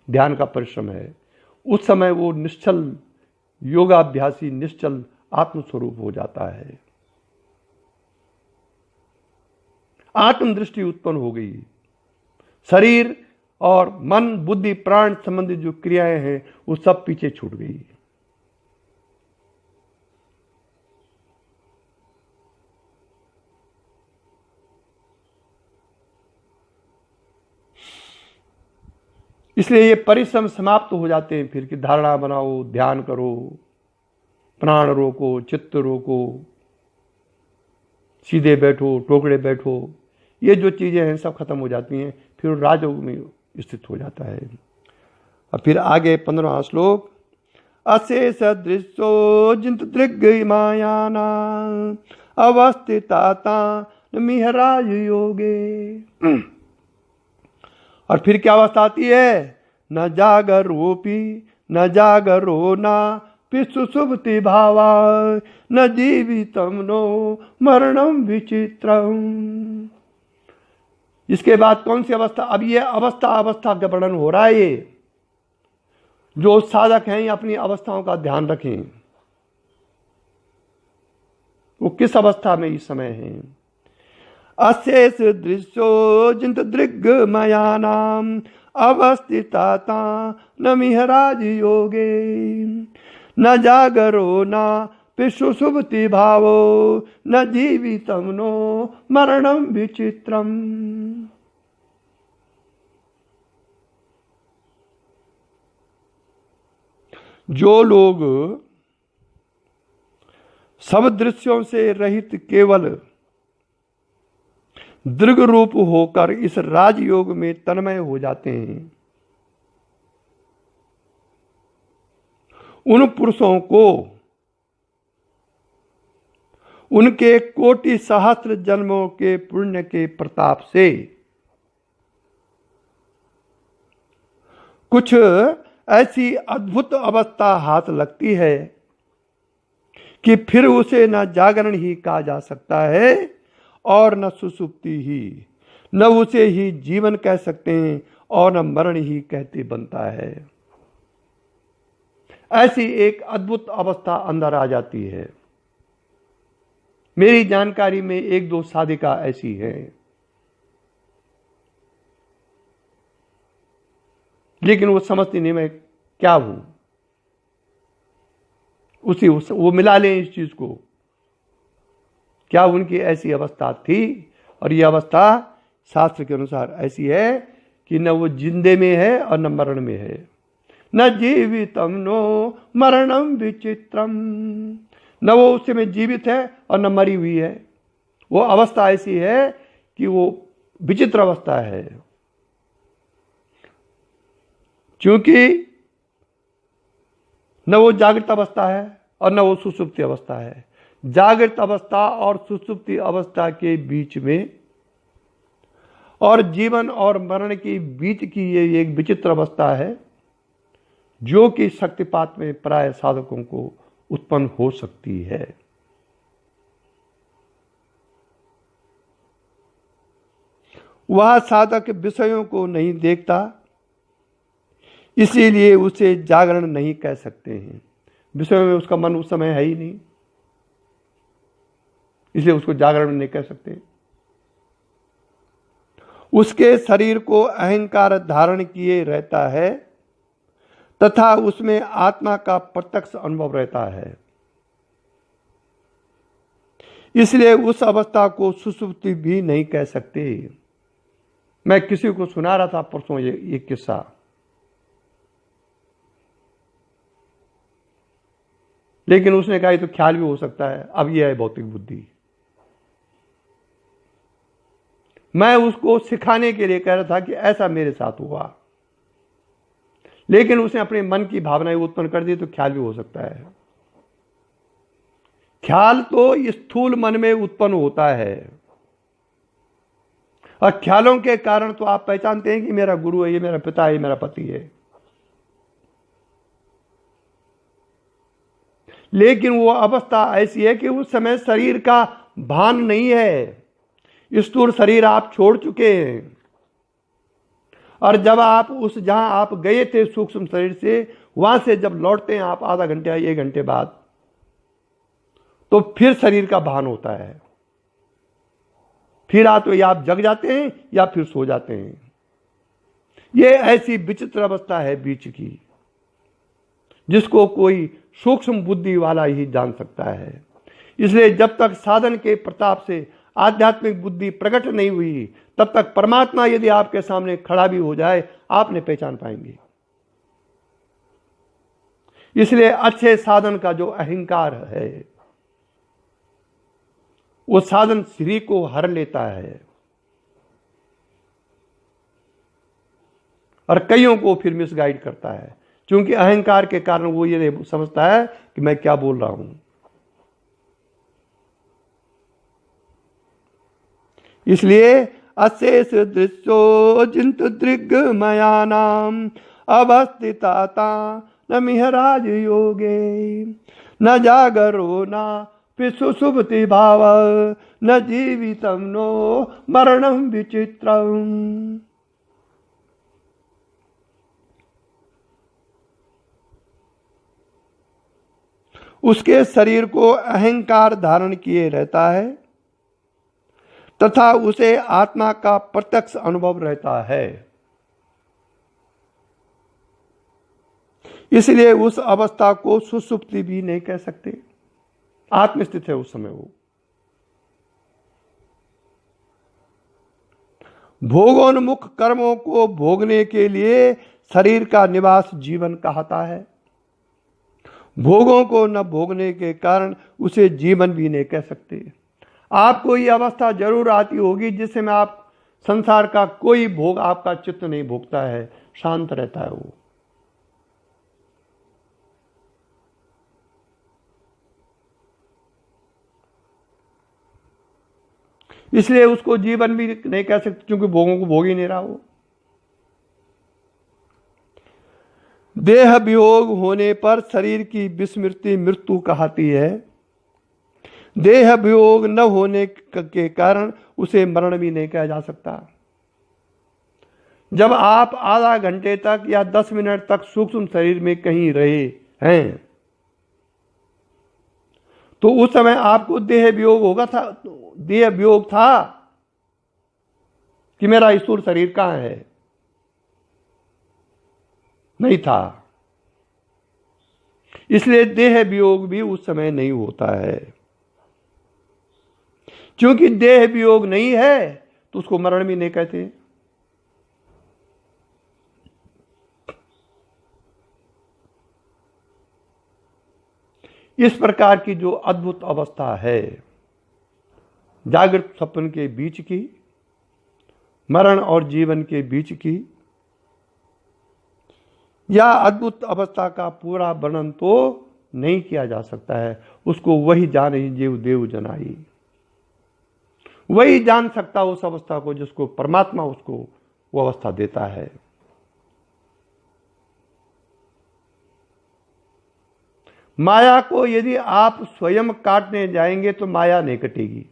Speaker 1: ध्यान का परिश्रम है। उस समय वो निश्चल योगाभ्यासी निश्चल आत्मस्वरूप हो जाता है। आत्मदृष्टि उत्पन्न हो गई। शरीर और मन, बुद्धि, प्राण संबंधित जो क्रियाएं हैं वो सब पीछे छूट गई। इसलिए ये परिश्रम समाप्त हो जाते हैं फिर कि धारणा बनाओ, ध्यान करो, प्राण रोको, चित्त रोको, सीधे बैठो, टोकरे बैठो, ये जो चीजें हैं सब खत्म हो जाती हैं, फिर राजयोग में स्थित हो जाता है। अब फिर आगे 15वां श्लोक, अशेष दृश्यो जिंत दृग मायाना अवस्थिताता मिहराज योगे। और फिर क्या अवस्था आती है? न जागरोपी न जागरो ना पिशुशुभति भावा न जीवितम नो मरणम विचित्रम। इसके बाद कौन सी अवस्था? अब ये अवस्था का वर्णन हो रहा है। ये जो साधक हैं ये अपनी अवस्थाओं का ध्यान रखें, वो किस अवस्था में इस समय हैं। अशेष दृश्यो जिंत दृग मयानाम अवस्थिताता न मिहराज योगे न जागरो न पिशुशुभति भावो न जीवितम नो मरणम विचित्रम। जो लोग सब दृश्यों से रहित केवल दृग रूप होकर इस राजयोग में तन्मय हो जाते हैं। उन पुरुषों को उनके कोटि सहस्त्र जन्मों के पुण्य के प्रताप से कुछ ऐसी अद्भुत अवस्था हाथ लगती है कि फिर उसे न जागरण ही कहा जा सकता है और न सुसुप्ति ही, न उसे ही जीवन कह सकते हैं और न मरण ही कहते बनता है। ऐसी एक अद्भुत अवस्था अंदर आ जाती है। मेरी जानकारी में एक दो साधिका ऐसी है, लेकिन वो समझती नहीं मैं क्या हूं। वो मिला लें इस चीज को, क्या उनकी ऐसी अवस्था थी। और ये अवस्था शास्त्र के अनुसार ऐसी है कि न वो जिंदे में है और न मरण में है। न जीवितम नो मरणम विचित्रम, न वो उस समय जीवित है और न मरी हुई है। वो अवस्था ऐसी है कि वो विचित्र अवस्था है, क्योंकि न वो जागृत अवस्था है और न वो सुसुप्ति अवस्था है। जागृत अवस्था और सुसुप्ति अवस्था के बीच में और जीवन और मरण के बीच की ये एक विचित्र अवस्था है, जो कि शक्तिपात में प्राय साधकों को उत्पन्न हो सकती है। वह साधक विषयों को नहीं देखता, इसीलिए उसे जागरण नहीं कह सकते हैं। विषयों में उसका मन उस समय है ही नहीं, इसलिए उसको जागरण नहीं कह सकते। उसके शरीर को अहंकार धारण किए रहता है तथा उसमें आत्मा का प्रत्यक्ष अनुभव रहता है, इसलिए उस अवस्था को सुसुप्ति भी नहीं कह सकते। मैं किसी को सुना रहा था परसों ये किस्सा। लेकिन उसने कहा ये तो ख्याल भी हो सकता है। अब यह है भौतिक बुद्धि। मैं उसको सिखाने के लिए कह रहा था कि ऐसा मेरे साथ हुआ, लेकिन उसने अपने मन की भावनाएं उत्पन्न कर दी, तो ख्याल भी हो सकता है। ख्याल तो स्थूल मन में उत्पन्न होता है, और ख्यालों के कारण तो आप पहचानते हैं कि मेरा गुरु है, ये मेरा पिता है, ये मेरा पति है। लेकिन वो अवस्था ऐसी है कि उस समय शरीर का भान नहीं है। स्थूल शरीर आप छोड़ चुके हैं, और जब आप जहां आप गए थे सूक्ष्म शरीर से, वहां से जब लौटते हैं आप आधा घंटे या 1 घंटे बाद, तो फिर शरीर का भान होता है। फिर तो या आप जग जाते हैं या फिर सो जाते हैं। ये ऐसी विचित्र अवस्था है बीच की, जिसको कोई सूक्ष्म बुद्धि वाला ही जान सकता है। इसलिए जब तक साधन के प्रताप से आध्यात्मिक बुद्धि प्रकट नहीं हुई, तब तक परमात्मा यदि आपके सामने खड़ा भी हो जाए, आप नहीं पहचान पाएंगे। इसलिए अच्छे साधन का जो अहंकार है, वो साधन श्री को हर लेता है, और कईयों को फिर मिसगाइड करता है, क्योंकि अहंकार के कारण वो ये समझता है कि मैं क्या बोल रहा हूं। इसलिए अशेष दृश्यो जिंत दृग्मयानाम अवस्थिताता न मिहराज योगे न जागरो न सुसुप्ति भाव न जीवितम नो मरणम विचित्रम। उसके शरीर को अहंकार धारण किए रहता है तथा उसे आत्मा का प्रत्यक्ष अनुभव रहता है, इसलिए उस अवस्था को सुसुप्ति भी नहीं कह सकते। आत्मस्थित है उस समय वो। भोगोन्मुख कर्मों को भोगने के लिए शरीर का निवास जीवन कहता है। भोगों को न भोगने के कारण उसे जीवन भी नहीं कह सकते। आपको ये अवस्था जरूर आती होगी जिससे में आप संसार का कोई भोग आपका चित्त नहीं भोगता है, शांत रहता है वो। इसलिए उसको जीवन भी नहीं कह सकते, क्योंकि भोगों को भोग ही नहीं रहा वो। देह वियोग होने पर शरीर की विस्मृति मृत्यु कहती है। देह वियोग न होने के कारण उसे मरण भी नहीं कहा जा सकता। जब आप आधा घंटे तक या 10 मिनट तक सूक्ष्म शरीर में कहीं रहे हैं तो उस समय आपको देह वियोग होगा था, देह वियोग था कि मेरा स्थूल शरीर कहां है? नहीं था। इसलिए देह वियोग भी उस समय नहीं होता है। क्योंकि देह वियोग नहीं है तो उसको मरण भी नहीं कहते। इस प्रकार की जो अद्भुत अवस्था है जागृत स्वप्न के बीच की, मरण और जीवन के बीच की, यह अद्भुत अवस्था का पूरा वर्णन तो नहीं किया जा सकता है। उसको वही जाने जीव देव जनाई, वही जान सकता उस अवस्था को जिसको परमात्मा उसको वो अवस्था देता है। माया को यदि आप स्वयं काटने जाएंगे तो माया नहीं कटेगी।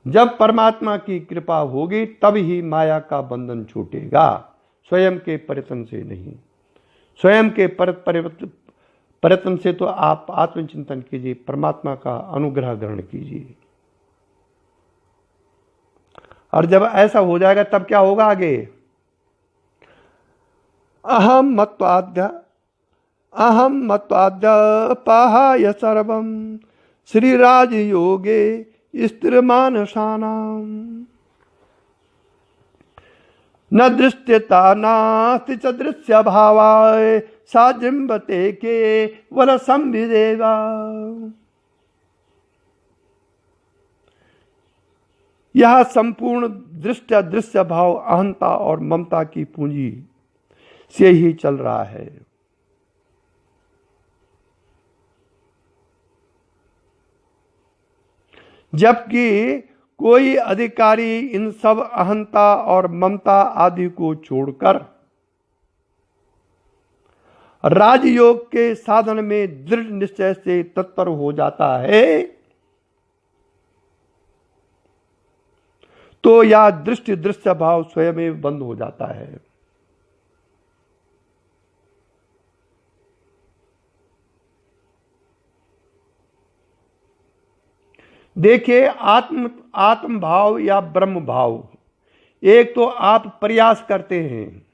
Speaker 1: जब परमात्मा की कृपा होगी तब ही माया का बंधन छूटेगा, स्वयं के प्रयत्न से नहीं। स्वयं के प्रयत्न से तो आप आत्मचिंतन कीजिए, परमात्मा का अनुग्रह ग्रहण कीजिए। और जब ऐसा हो जाएगा तब क्या होगा आगे? अहम मत्वाद्य पाहाय सर्वम श्रीराज योगे स्थिर मानसानाम न दृश्यता नास्ति च दृश्य भावाय साजिम्बते के वल संविदेगा। यह संपूर्ण दृश्य दृश्य भाव अहंता और ममता की पूंजी से ही चल रहा है। जबकि कोई अधिकारी इन सब अहंता और ममता आदि को छोड़कर राजयोग के साधन में दृढ़ निश्चय से तत्पर हो जाता है तो यह दृष्टि दृश्य भाव स्वयं ही बंद हो जाता है। देखिए, आत्म भाव या ब्रह्म भाव, एक तो आप प्रयास करते हैं,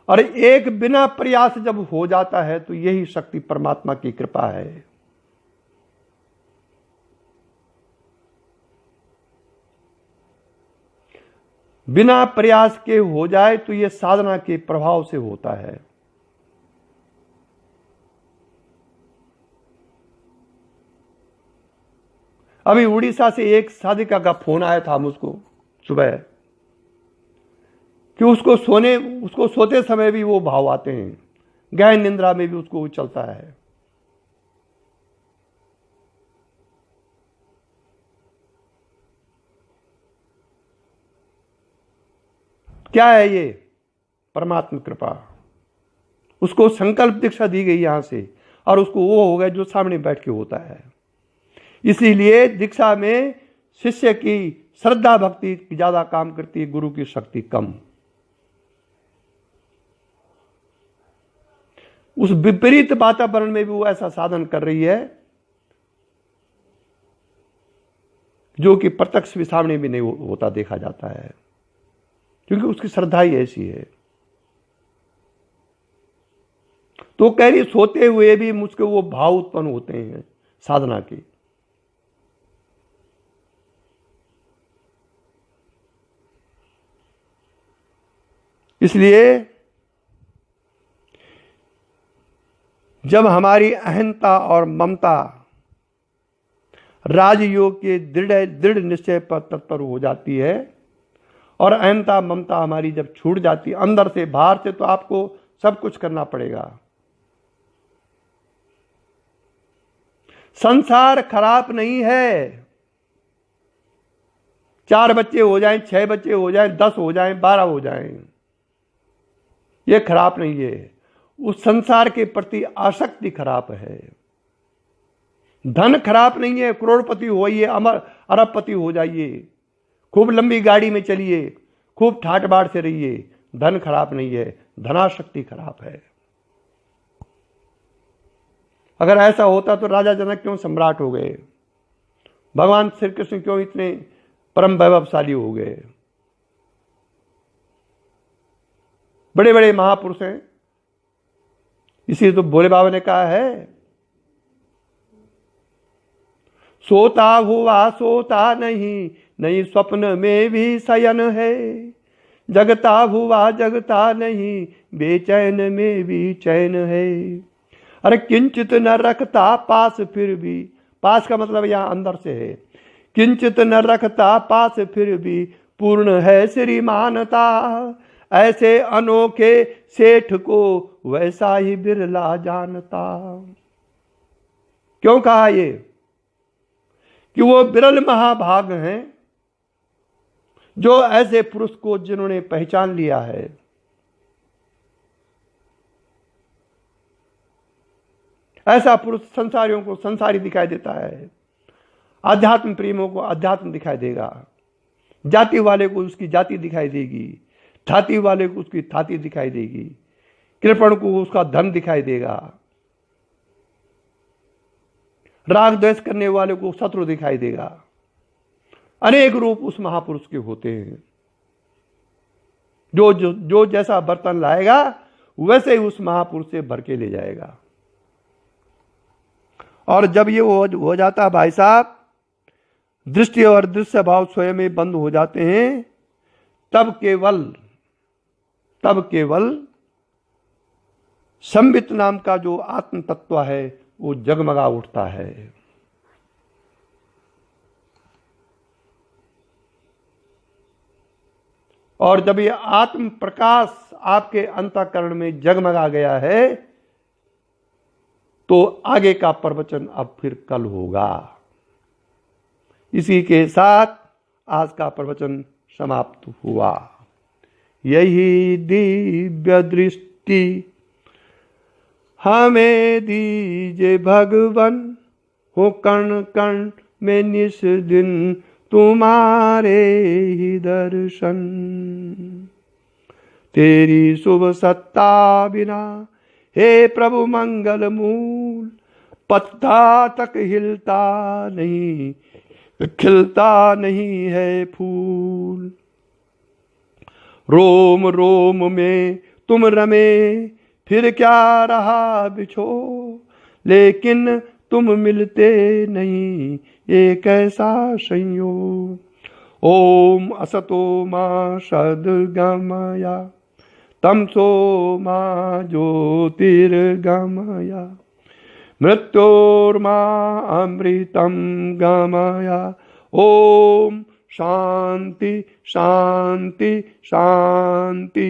Speaker 1: और एक बिना प्रयास जब हो जाता है तो यही शक्ति परमात्मा की कृपा है। बिना प्रयास के हो जाए तो यह साधना के प्रभाव से होता है। अभी उड़ीसा से एक साधिका का फोन आया था मुझको सुबह कि उसको सोते समय भी वो भाव आते हैं, गहन निंद्रा में भी उसको चलता है। क्या है ये? परमात्मा कृपा। उसको संकल्प दीक्षा दी गई यहां से, और उसको वो हो गया जो सामने बैठ के होता है। इसीलिए दीक्षा में शिष्य की श्रद्धा भक्ति ज्यादा काम करती है, गुरु की शक्ति कम। उस विपरीत वातावरण में भी वो ऐसा साधन कर रही है जो कि प्रत्यक्ष भी सामने भी नहीं होता देखा जाता है, क्योंकि उसकी श्रद्धा ही ऐसी है। तो कह रही सोते हुए भी मुझको वो भाव उत्पन्न होते हैं साधना के। इसलिए जब हमारी अहंता और ममता राजयोग के दृढ़ निश्चय पर तत्पर हो जाती है, और अहंता ममता हमारी जब छूट जाती है अंदर से बाहर से, तो आपको सब कुछ करना पड़ेगा। संसार खराब नहीं है। 4 बच्चे हो जाएं, 6 बच्चे हो जाएं, 10 हो जाएं, 12 हो जाएं, ये खराब नहीं है। उस संसार के प्रति आसक्ति खराब है। धन खराब नहीं है। करोड़पति होइए, अरबपति हो जाइए, खूब लंबी गाड़ी में चलिए, खूब ठाट बाट से रहिए, धन खराब नहीं है, धनाशक्ति खराब है। अगर ऐसा होता तो राजा जनक क्यों सम्राट हो गए? भगवान श्री कृष्ण क्यों इतने परम वैभवशाली हो गए? बड़े बड़े महापुरुष हैं। इसीलिए तो भोले बाबा ने कहा है, सोता हुआ सोता नहीं, नहीं स्वप्न में भी शयन है, जगता हुआ जगता नहीं, बेचैन में भी चैन है। अरे किंचित न रखता पास फिर भी, पास का मतलब यहां अंदर से है, किंचित न रखता पास फिर भी पूर्ण है श्रीमानता, ऐसे अनोखे सेठ को वैसा ही बिरला जानता। क्यों कहा ये? कि वो बिरल महाभाग हैं जो ऐसे पुरुष को जिन्होंने पहचान लिया है। ऐसा पुरुष संसारियों को संसारी दिखाई देता है, आध्यात्म प्रेमियों को आध्यात्म दिखाई देगा, जाति वाले को उसकी जाति दिखाई देगी, थाती वाले को उसकी थाती दिखाई देगी, कृपण को उसका धन दिखाई देगा, राग द्वेष करने वाले को शत्रु दिखाई देगा। अनेक रूप उस महापुरुष के होते हैं। जो जैसा बर्तन लाएगा वैसे ही उस महापुरुष से भर के ले जाएगा। और जब ये हो जाता भाई साहब, दृष्टि और दृश्य भाव स्वयं में बंद हो जाते हैं, तब केवल संबित नाम का जो आत्म तत्व है वो जगमगा उठता है। और जब ये आत्म प्रकाश आपके अंतःकरण में जगमगा गया है, तो आगे का प्रवचन अब फिर कल होगा। इसी के साथ आज का प्रवचन समाप्त हुआ। यही दिव्य दृष्टि हमें दीजे भगवन, हो कण कण में निस दिन तुम्हारे ही दर्शन। तेरी शुभ सत्ता बिना हे प्रभु मंगल मूल, पत्ता तक हिलता नहीं, खिलता नहीं है फूल। रोम रोम में तुम रमे, फिर क्या रहा बिछो, लेकिन तुम मिलते नहीं, एक ऐसा संयोग। ओम असतो मा सद्गमया, तमसो मा ज्योतिर्गमया, मृत्योर्मा अमृतं गमया। ओम शांति शांति शांति।